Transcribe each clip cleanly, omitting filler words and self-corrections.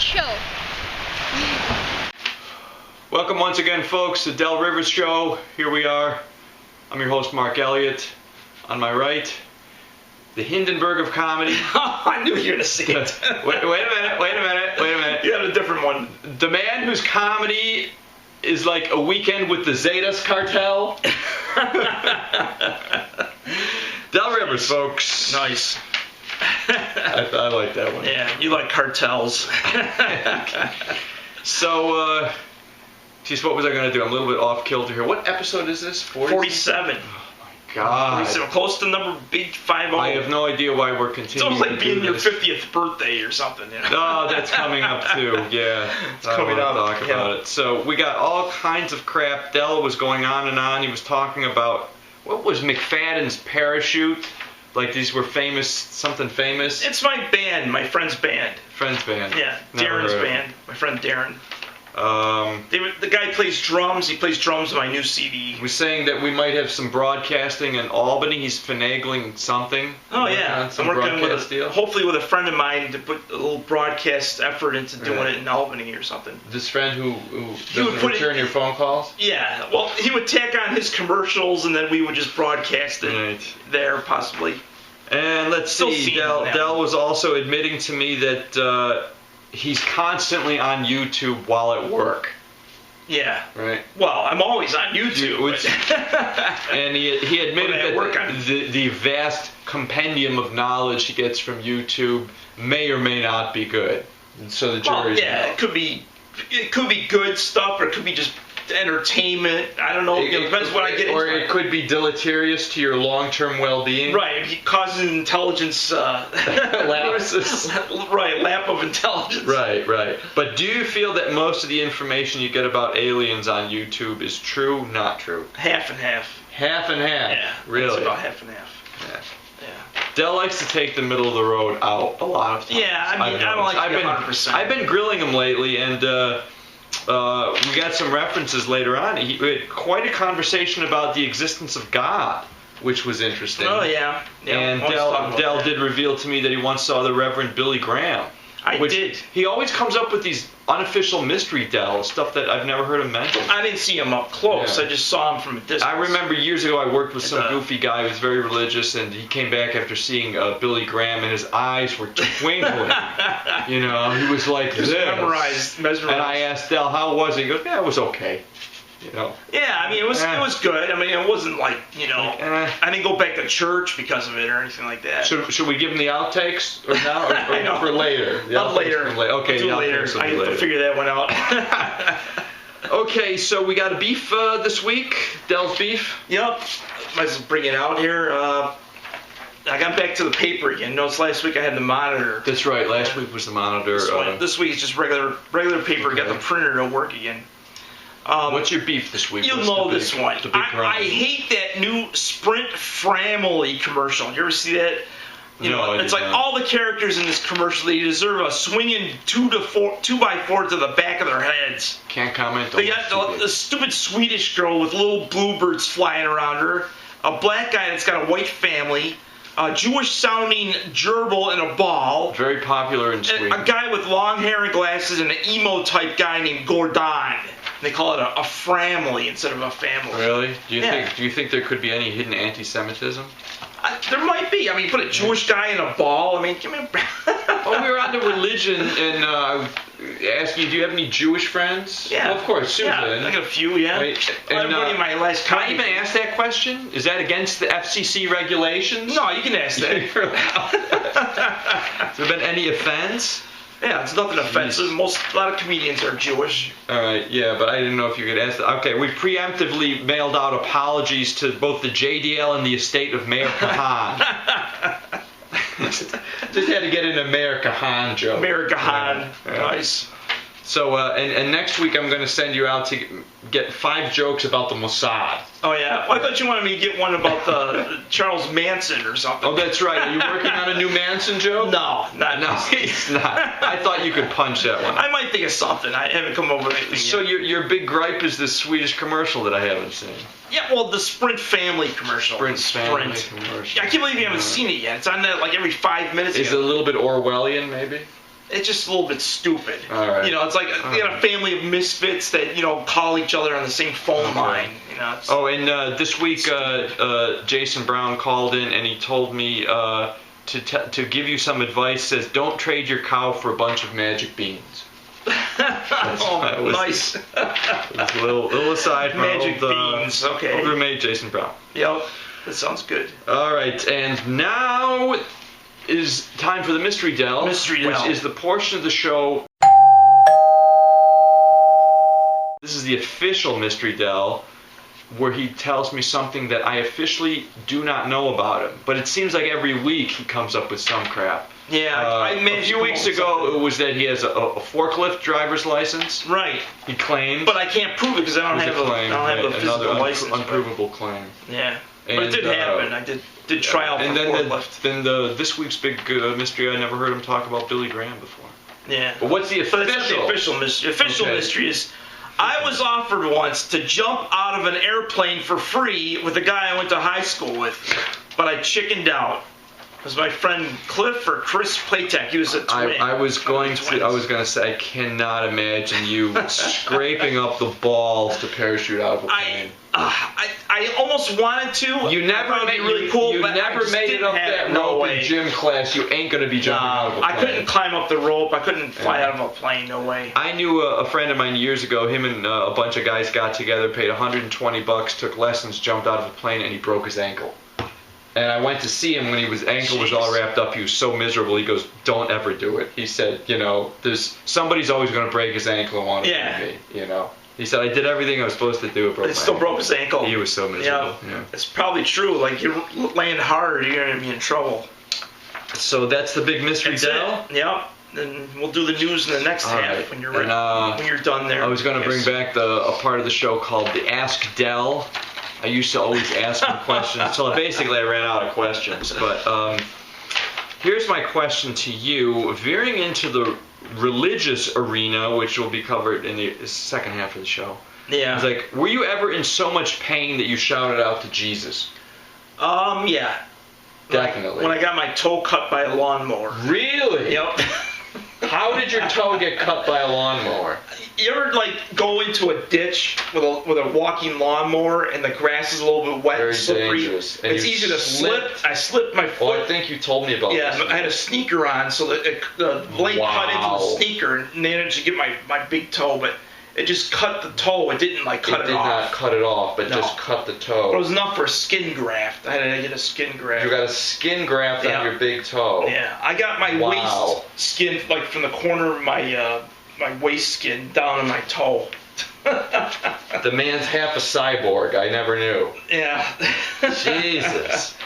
show. Welcome once again, folks, to Del Rivers Show. Here we are. I'm your host, Mark Elliott. On my right, the Hindenburg of comedy. I knew you were going to say it. wait a minute. You had a different one. The man whose comedy is like a weekend with the Zetas cartel. Del Rivers, folks. Nice. I like that one. Yeah, you like cartels. So, geez, what was I going to do? I'm a little bit off kilter here. What episode is this? 47. God. 47. Close to number big 50. I have no idea why we're continuing. It's almost like to being do your this. 50th birthday or something. You know? Oh, that's coming up too. Yeah, It's coming up. Talk about it. So we got all kinds of crap. Del was going on and on. He was talking about what was McFadden's parachute. Like these were famous, something famous. It's my band, my friend's band. Friend's band. Yeah, Never Darren's heard of band. My friend Darren. it. The guy plays drums. He plays drums in my new CD. We're saying that we might have some broadcasting in Albany. He's finagling something. Oh Working yeah, on some I'm working broadcast deal. hopefully with a friend of mine to put a little broadcast effort into doing it in Albany or something. This friend who would doesn't put return your phone calls. Yeah, well, he would tack on his commercials and then we would just broadcast it Right. there possibly. And let's Still see, seeing Del that. was also admitting to me that he's constantly on YouTube while at work. Yeah. Right. Well, I'm always on YouTube. Which- And he admitted Well, they work that on- the vast compendium of knowledge he gets from YouTube may or may not be good. And so the jury's yeah, out. it could be good stuff or it could be just entertainment. I don't know. It depends what I get Or into. it could be deleterious to your long-term well-being. Right, it causes intelligence Lapses. Right, lap of intelligence. Right. But do you feel that most of the information you get about aliens on YouTube is true, not true? Half and half. Half and half. Yeah. Really? It's about half and half. Yeah. Yeah. Del likes to take the middle of the road out a lot of times. Yeah, I mean, I've I don't like to be noticed. 100%. I've been grilling him lately, and we got some references later on. We had quite a conversation about the existence of God, which was interesting. Oh yeah. And let's talk about Del that. did reveal to me that he once saw the Reverend Billy Graham. I did. He always comes up with these unofficial mystery Del stuff that I've never heard him mention. I didn't see him up close. Yeah. I just saw him from a distance. I remember years ago I worked with some It's a- goofy guy who was very religious, and he came back after seeing Billy Graham, and his eyes were twinkling. You know, he was like Just this. mesmerized. And I asked Del, how was it? He goes, yeah, it was okay. You know. Yeah, I mean, it was good. I mean, it wasn't like, I didn't go back to church because of it or anything like that. Should we give him the outtakes or now I know. or for later? The Not outtakes later. for Okay, Do the later. outtakes will I be have to later. figure that one out. Okay, so we got a beef this week. Del's beef. Yep. Might as well bring it out here. I got back to the paper again. Notice last week I had the monitor. That's right. Last week was the monitor. This week is just regular paper. Got the printer to work again. What's your beef this week? You'll What's know the big- this one. the big grind? I hate that new Sprint Family commercial. You ever see that? No, I it's did like not. all the characters in this commercial, they deserve a swinging 2x4 to the back of their heads. Can't comment on They got the stupid Swedish girl with little bluebirds flying around her, a black guy that's got a white family, a Jewish-sounding gerbil and a ball, Very popular in Sweden. a guy with long hair and glasses, and an emo-type guy named Gordon. They call it a family instead of a family. Really? Do Yeah. you think there could be any hidden anti-Semitism? There might be. I mean, put a Jewish guy in a ball. I mean, give me a... Well, we were on to religion, and I asked you, do you have any Jewish friends? Yeah. Well, of course, Susan. Yeah, I got a few, yeah. Right. Everybody in my last Can I company- even ask that question? Is that against the FCC regulations? No, you can ask that. Has there been any offense? Yeah, it's nothing offensive. A lot of comedians are Jewish. All right, yeah, but I didn't know if you could ask that. Okay, we preemptively mailed out apologies to both the JDL and the estate of Mayor Kahan. Just had to get an Mayor Kahan joke. Mayor Kahan. Yeah. Nice. So, and next week I'm going to send you out to get 5 jokes about the Mossad. Oh, yeah. Well, I thought you wanted me to get one about the Charles Manson or something. Oh, that's right. Are you working on a new Manson joke? No, not No, it's not. I thought you could punch that one. I might think of something. I haven't come over with anything So yet. your big gripe is this Swedish commercial that I haven't seen. Yeah, well, the Sprint Family commercial. Sprint family commercial. Yeah, I can't believe you haven't seen it yet. It's on there like every 5 minutes. Is it a little bit Orwellian, maybe? it's just a little bit stupid. All right. You know, it's like you got a family of misfits that call each other on the same phone line. You know. Oh, and this week Jason Brown called in and he told me to give you some advice. Says don't trade your cow for a bunch of magic beans. Nice. A little aside from magic beans. Okay. Old roommate Jason Brown. Yep. That sounds good. All right, and now is time for the Mystery Dell. Mystery Dell. Which is the portion of the show. This is the official Mystery Dell, where he tells me something that I officially do not know about him. But it seems like every week he comes up with some crap. Yeah, a few weeks ago it was that he has a forklift driver's license. Right. He claimed. But I can't prove it because I don't have a physical license. Unprovable claim. Yeah. But it did happen. I did try out for forklift. Then this week's big mystery, I never heard him talk about Billy Graham before. Yeah. But what's the official? But it's not the official mystery. Official mystery is I was offered once to jump out of an airplane for free with a guy I went to high school with, but I chickened out. It was my friend Cliff or Chris Playtech. He was a twin. I was going to say I cannot imagine you scraping up the balls to parachute out of a plane. I almost wanted to. You never made really cool. You but never made it up that rope in gym class. You ain't gonna be jumping out of a plane. I couldn't climb up the rope. I couldn't fly out of a plane. No way. I knew a friend of mine years ago. Him and a bunch of guys got together, paid $120, took lessons, jumped out of a plane, and he broke his ankle. And I went to see him when his ankle was all wrapped up. He was so miserable. He goes, "Don't ever do it." He said, "There's somebody's always going to break his ankle and want to be me." He said, "I did everything I was supposed to do." But he still broke his ankle. He was so miserable. Yeah, it's probably true. Like you're laying hard, you're going to be in trouble. So that's the big mystery, Dell. Yep. Then we'll do the news in the next half when you're ready. When you're done there. I was going to bring back a part of the show called the Ask Dell. I used to always ask him questions, so basically I ran out of questions. But here's my question to you. Veering into the religious arena, which will be covered in the second half of the show. Yeah. It's like, were you ever in so much pain that you shouted out to Jesus? Yeah. Definitely. When I got my toe cut by a lawnmower. Really? Yep. How did your toe get cut by a lawnmower? You ever go into a ditch with a walking lawnmower and the grass is a little bit wet and slippery? Dangerous. And it's easy to slip. I slipped my foot. Oh, I think you told me about this. Yeah, I had a sneaker on, so the blade cut into the sneaker and managed to get my big toe, but it just cut the toe. It didn't cut it off. It did not cut it off, but just cut the toe. But it was enough for a skin graft. I had to get a skin graft. You got a skin graft on your big toe. Yeah, I got my waist skin from the corner of my waist skin down to my toe. The man's half a cyborg. I never knew. Yeah. Jesus.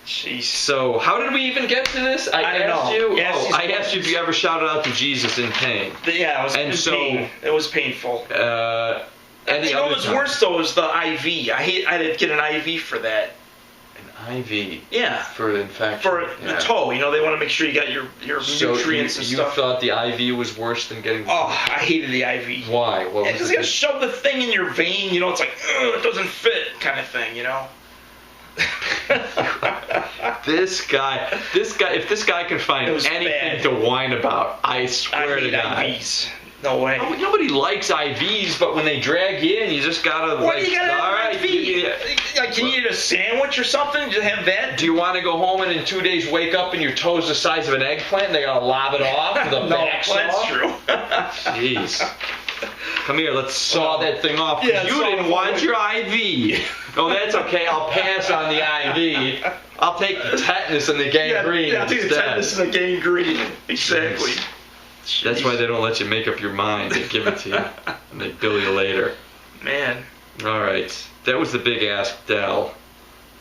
Jeez. So, how did we even get to this? I asked you if you ever shouted out to Jesus in pain. Yeah, it was painful. What was worse though was the IV. I had to get an IV for that. An IV? Yeah. For the infection. For the toe. They want to make sure you got your nutrients and stuff. You thought the IV was worse than getting... Oh, I hated the IV. Why? Because you got to shove the thing in your vein. It's like, it doesn't fit kind of thing, This guy, if this guy can find anything to whine about, I swear to God. IVs. No way. Nobody likes IVs, but when they drag you in, you just gotta you gotta have an IV? Can you eat a sandwich or something? Just have that? Do you want to go home and in 2 days wake up and your toe's the size of an eggplant and they gotta lob it off with a back saw? That's true. Jeez. Come here, let's saw that thing off. Yeah, you didn't want your IV. No, that's okay. I'll pass on the IV. I'll take the tetanus and the gangrene I'll take the tetanus and the gangrene. Exactly. Jeez. That's why they don't let you make up your mind. They give it to you, and they bill you later. Man. All right. That was the big Ask Dell.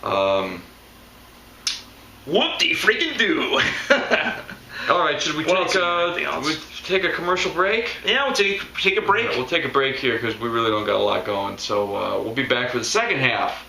Whoop-de freaking do. All right, should we take a commercial break? Yeah, we'll take a break. We'll take a break here because we really don't got a lot going. So we'll be back for the second half.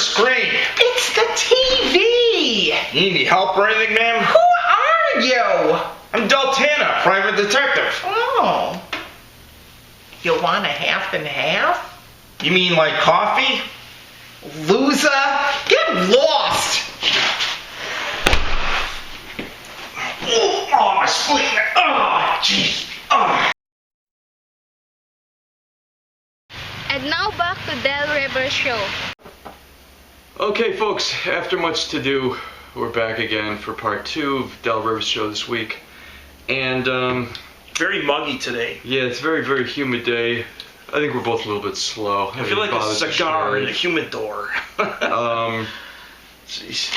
screen? It's the TV! You need help or anything, ma'am? Who are you? I'm Deltana, private detective. Oh. You want a half and half? You mean like coffee? Loser! Get lost! Oh, my spleen. Oh, jeez. Oh. And now back to Del River Show. Okay, folks, after much to do, we're back again for part 2 of Del River's show this week. And, Very muggy today. yeah, it's a very, very humid day. I think we're both a little bit slow. I feel like a cigar in a humidor. Jeez.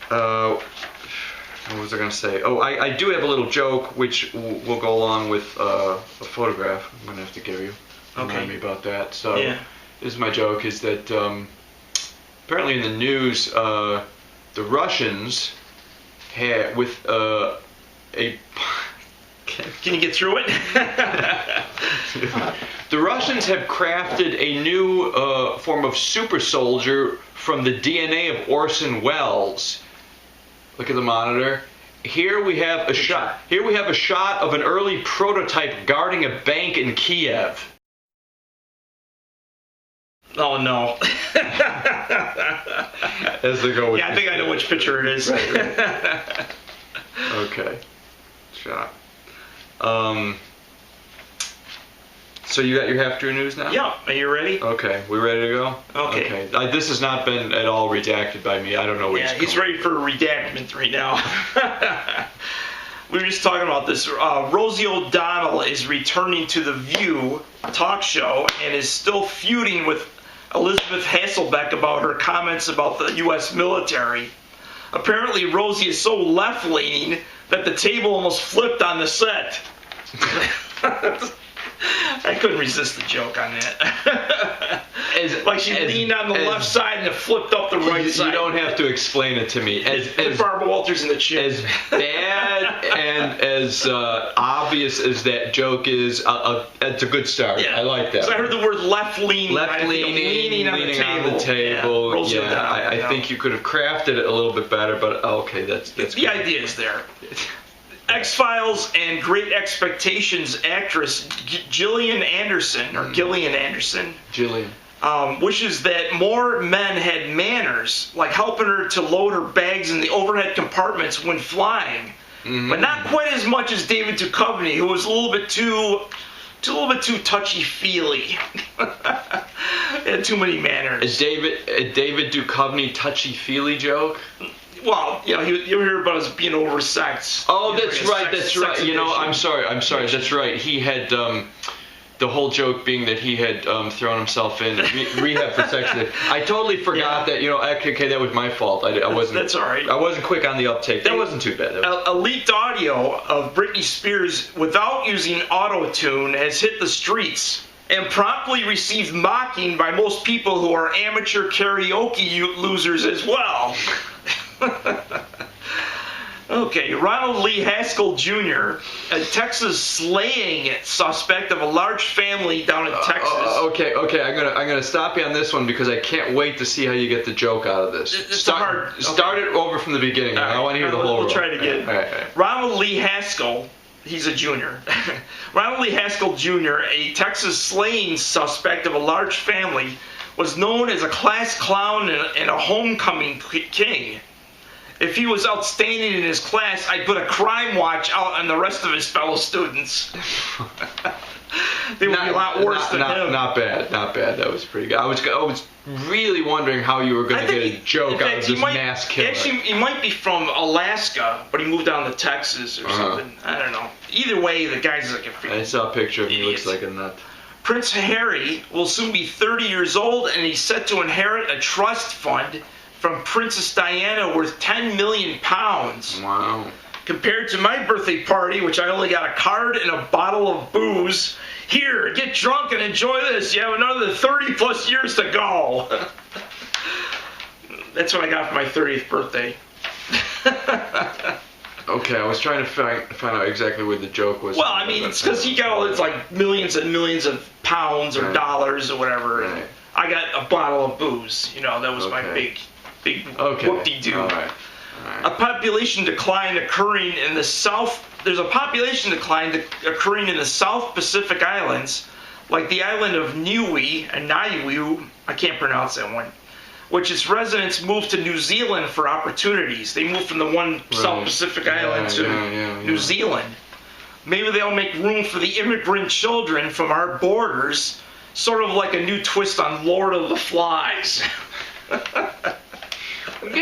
What was I going to say? Oh, I do have a little joke, which will go along with a photograph I'm going to have to give you. Remind me about that. So, Yeah. this is my joke, is that apparently in the news, the Russians had, with a... Can you get through it? The Russians have crafted a new form of super soldier from the DNA of Orson Welles. Look at the monitor. Here we have a shot. Here we have a shot of an early prototype guarding a bank in Kiev. Oh no. As they go with Yeah, I think I know which picture it is. Right. Okay. Shot. So you got your half true news now? Yeah, are you ready? Okay, we ready to go? Okay. This has not been at all redacted by me. I don't know what Yeah, he's ready for redactment right now. We were just talking about this. Rosie O'Donnell is returning to The View talk show and is still feuding with Elizabeth Hasselbeck about her comments about the U.S. military. Apparently, Rosie is so left-leaning that the table almost flipped on the set. I couldn't resist the joke on that. Like she leaned on the left side and it flipped up the right side. You don't have to explain it to me. As Barbara Walters in the chair. as bad and as obvious as that joke is, it's a good start. Yeah. I like that. So I heard the word left-leaning. Leaning on the table. Yeah, Rosie O'Donnell, I think you could have crafted it a little bit better, but okay, that's the good. idea is there. X-Files and Great Expectations actress Gillian Anderson, Jillian. wishes that more men had manners, like helping her to load her bags in the overhead compartments when flying. But not quite as much as David Duchovny, who was a little bit too touchy-feely. Had too many manners. Is David Duchovny touchy-feely joke? Well, you know, you ever hear about us being oversexed? Oh, You know, that's like a right. sex You know, addiction. I'm sorry. That's right. He had the whole joke being that he had thrown himself in rehab for sex addiction. I totally forgot that. You know, okay, that was my fault. I wasn't. That's all right. I wasn't quick on the uptake. That wasn't too bad. A leaked audio of Britney Spears without using auto-tune has hit the streets and promptly received mocking by most people who are amateur karaoke losers as well. Okay, Ronald Lee Haskell Jr., a Texas slaying suspect of a large family down in Texas. Okay, I'm gonna stop you on this one because I can't wait to see how you get the joke out of this. Start it over from the beginning. I want to hear the whole. We'll try it again. All right. Ronald Lee Haskell. He's a junior. Ronald Lee Haskell Jr., a Texas slaying suspect of a large family, was known as a class clown and a homecoming king. If he was outstanding in his class, I'd put a crime watch out on the rest of his fellow students. They would be a lot worse than him. Not bad. That was pretty good. I was really wondering how you were going to get a joke out of this mass killer. Actually, he might be from Alaska, but he moved down to Texas or something. I don't know. Either way, the guy's like a freaking I saw a picture of him. He looks idiot. like a nut. Prince Harry will soon be 30 years old, and he's set to inherit a trust fund from Princess Diana worth £10 million. Wow. Compared to my birthday party, which I only got a card and a bottle of booze. Here, get drunk and enjoy this. You have another 30 plus years to go. That's what I got for my 30th birthday. Okay, I was trying to find out exactly where the joke was. Well, I mean, it's because he got all his like millions and millions of pounds or dollars or whatever. Right. I got a bottle of booze. You know, that was my Okay. big Okay. whoop-de-doo. All right. A population decline occurring in the South. There's a population decline occurring in the South Pacific Islands, like the island of Niue and Niue. I can't pronounce that one. Which its residents moved to New Zealand for opportunities. They moved from the one South Pacific island to New Zealand. Maybe they'll make room for the immigrant children from our borders, sort of like a new twist on Lord of the Flies. Okay.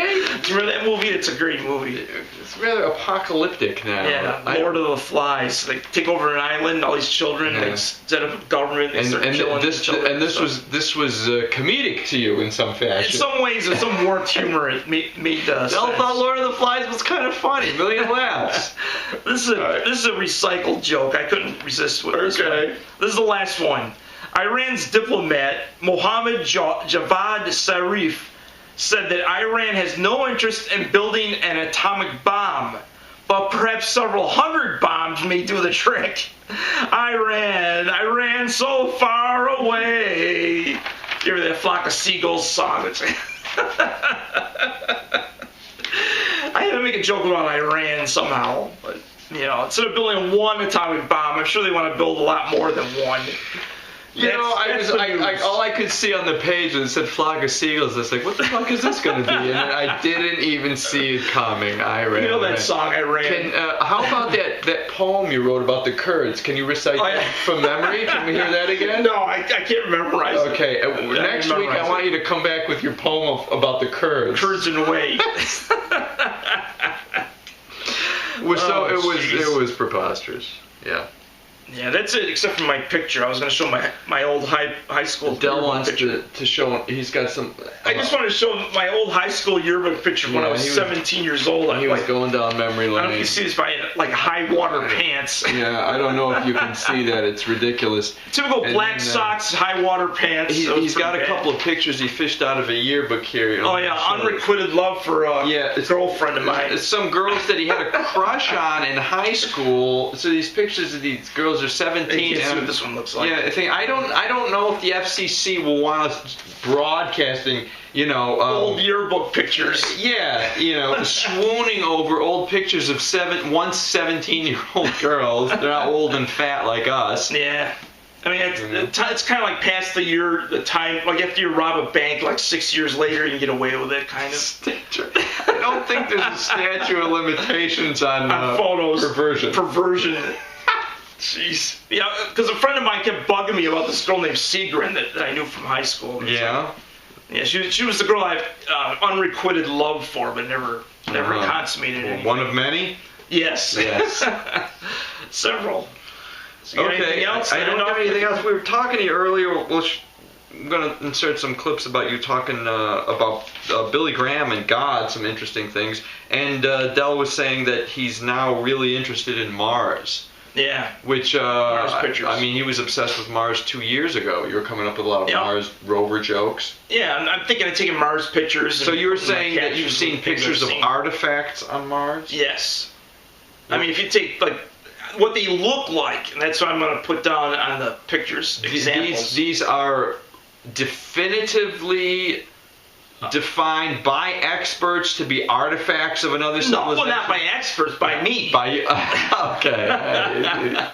Do you remember that movie? It's a great movie. It's rather apocalyptic now. Yeah, Lord of the Flies. They take over an island, all these children, Yeah. they set up a government, they start killing this children. and this was comedic to you in some in fashion. some ways, in some warped humor, it made Del sense. thought Lord of the Flies was kind of funny. Million laughs. This is a recycled joke. I couldn't resist with this Okay. one. This is the last one. Iran's diplomat Mohammad Javad Zarif said that Iran has no interest in building an atomic bomb, but perhaps several hundred bombs may do the trick. Iran so far away. You hear that Flock of Seagulls song? I had to make a joke about Iran somehow, but you know, instead of building one atomic bomb, I'm sure they want to build a lot more than one. You know, That's the news. all I could see on the page was it said flock of seagulls. I was like, what the fuck is this going to be? And I didn't even see it coming. Iran. You know that song, Iran. How about that poem you wrote about the Kurds? Can you recite Oh, yeah. that from memory? Can we hear that again? No, I can't memorize it. Okay, next week I want you to come back with your poem about the Kurds. Kurds in a way. So Oh, it jeez. was preposterous. Yeah. Yeah, that's it, except for my picture. I was going to show my old high school Del yearbook wants picture. to show. He's got some. I just wanted to show my old high school yearbook picture when Yeah, I was he was- 17 years old. He was going down memory I don't know if lane. you see this by like high water pants. Yeah, I don't know if you can see that. It's ridiculous. Typical And black then, socks, high water pants. so He's it's got a pretty bad. couple of pictures he fished out of a yearbook here. You know, Oh yeah, so- unrequited love for a it's- girlfriend of mine. It's some girls that he had a crush on in high school. So these pictures of these girls are 17. You can see and what this one looks like. Yeah, I don't know if the FCC will want us broadcasting, Old yearbook pictures. yeah, swooning over old pictures of 17-year-old girls. They're not old and fat like us. Yeah. I mean, it's kind of like past the time, like after you rob a bank, like 6 years later, you can get away with it, kind of. I don't think there's a statute of limitations on Photos. perversion. Perversion. Jeez. Yeah, because a friend of mine kept bugging me about this girl named Seagrin that I knew from high school. And it's Yeah. like- yeah, she was the girl I had unrequited love for, but never consummated anything. One of many. Yes. Yes. Several. So you got anything else? I don't have anything else. We were talking to you earlier. I'm going to insert some clips about you talking about Billy Graham and God, some interesting things. And Del was saying that he's now really interested in Mars. Yeah. Which, Mars pictures. I mean, he was obsessed with Mars 2 years ago. You were coming up with a lot of Yeah. Mars rover jokes. Yeah, I'm thinking of taking Mars pictures. So and you were putting my saying that captions you've seen and things pictures I've of seen. artifacts on Mars? Yes. I mean, if you take, like, what they look like, and that's what I'm going to put down on the pictures, examples. These are definitively defined by experts to be artifacts of another No, civilization. well, not by experts, by me. By okay.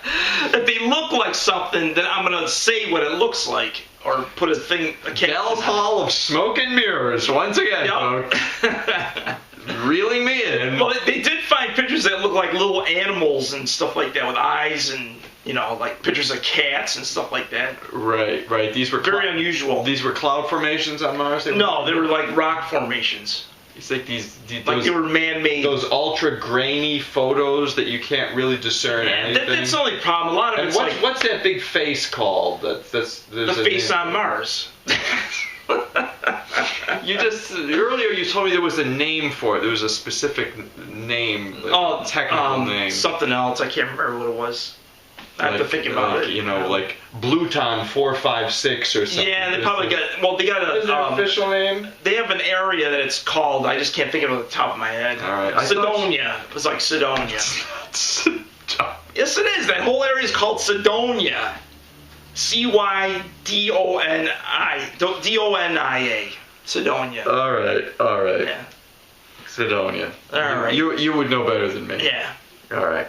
If they look like something, then I'm going to say what it looks like, or put a Del's Hall of Smoke and Mirrors once again, folks. Reeling me in. Well, they did find pictures that look like little animals and stuff like that with eyes and, like pictures of cats and stuff like that. Right. These were Very unusual. These were cloud formations on Mars. No, they were like rock formations. It's like Like they were man-made. those ultra grainy photos that you can't really discern anything. That's the only problem. A lot of And it's like what's that big face called? the face on Mars. You just earlier you told me there was a name for it. There was a specific name, technical name. Something else. I can't remember what it was. I have to think about it. Like Bluton 456 or something. Yeah, they probably got. Well, they got Is it an official name? They have an area that it's called. I just can't think of it off the top of my head. All right. Cydonia. It was like Cydonia. Yes, it is. That whole area is called Cydonia. Cydonia. Cydonia. All right. Yeah. Cydonia. All right. You would know better than me. Yeah. All right.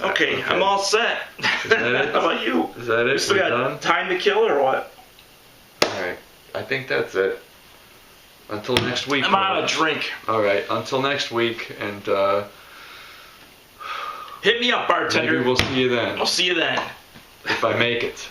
Okay, Okay. I'm all set. Is that it? How about you? Is that You it? still We're got done? time to kill or what? All right. I think that's it. Until next week. I'm out of drink. All right. Until next week, and Hit me up, bartender. maybe we'll see you then, I'll see you then. if I make it.